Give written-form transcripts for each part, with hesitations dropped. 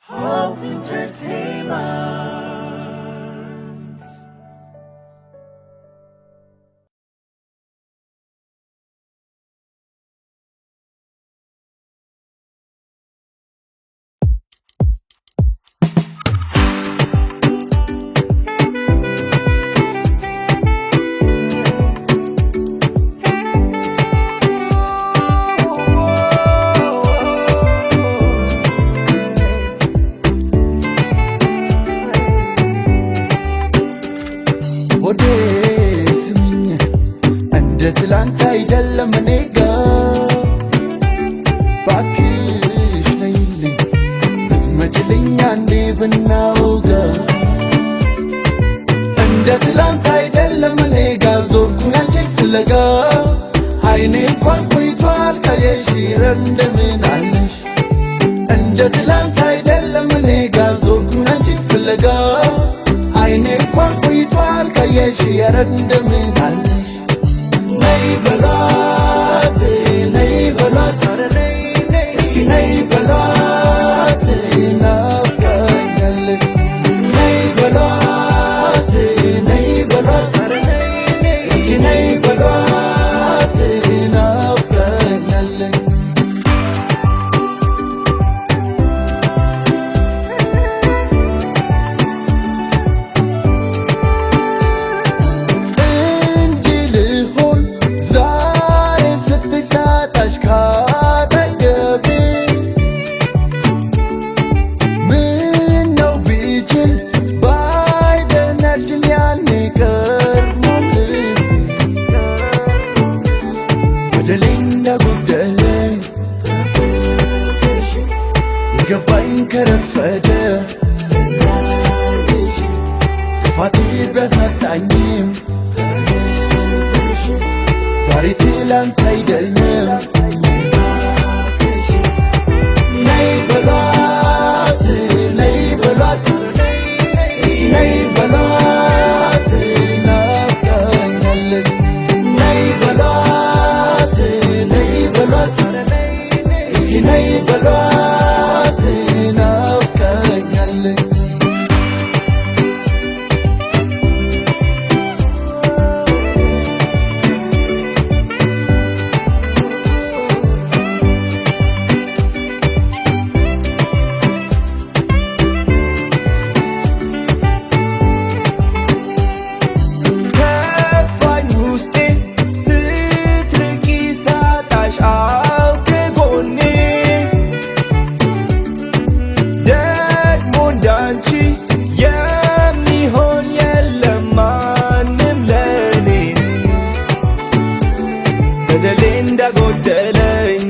Hope Entertainment. ወደ ስሚኝ እንደ ትላንት አይደለም እኔ ጋር ባክሽ ነይልኝ ብትመጪልኝ አንዴ ብናወጋ እንደ ትላንት አይደለም እኔ ጋር ዞርኩኝ አንቺን ፍለጋ አይኔ እንኳን ቆይቷል ካየሽ እንደምን አለሽ እንደ ትላንት አይደለም እኔ ጋር ዞርኩኝ አንቺን ፍለጋ አይኔ እንኳን ቆይቷል ካየሽ እንደምን አለሽ ነይ በሏት ነይ በሏት እስኪ ነይ በሏት ናፍቃኛለች ነይ በሏት ነይ በሏት እስኪ ነይ በሏት ናፍቃኛለች ገባኝ ከረፈደ ጥፋቴ ቢያሳጣኝም ዛሬ ትላንት አይደለም ነይ በሏት ነይ በሏት እስኪ ነይ በሏት ናፍቃኛለች ነይ በሏት ነይ በሏት እስኪ ነይ በሏት ናፍቃኛለች ከፋኝ ውስጤ ስትርቂ ሳጣሽ አውቅ ጎኔ ደግሞ እንዳንቺ የሚሆን የለም ማንም ለኔ በደሌ እንዳጎደለኝ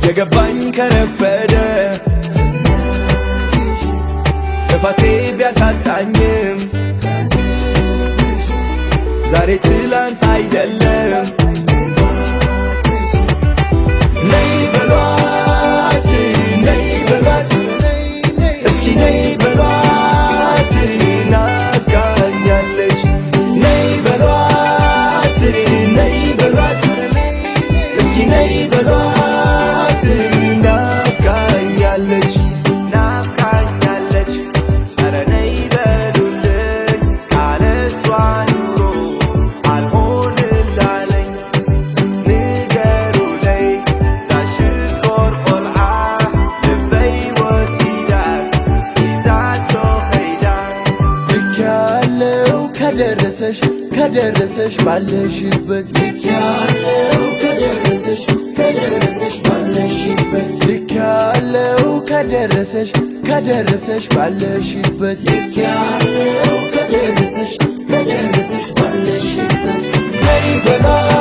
የገባኝ ከረፈደ ጥፋቴ ቢያሳጣኝም ዛሬ ትላንት አይደለም ነይ በሏት ነይ በሏት እስኪ ነይ በሏት ናፍቃኛለች ነይ በሏት ነይ በሏት እስኪ ነይ በሏት ናፍቃኛለች ናፍቃኛለች ኧረ ነይ በሉልኝ ካለሷ ኑሮ አልሆንላለኝ ንገሩለይ ዛሽኮር ቆልዓ ልበይ ወሲዳት ይዛቶ ኸይዳ ልክ ያለው ከደረሰሽ ባለሽበት ልክ ያለው ከደረሰሽ ባለሽበት ልክ ያለው ከደረሰሽ ባለሽበት ልክ ያለው ከደረሰሽ ባለሽበት ነይ በሏት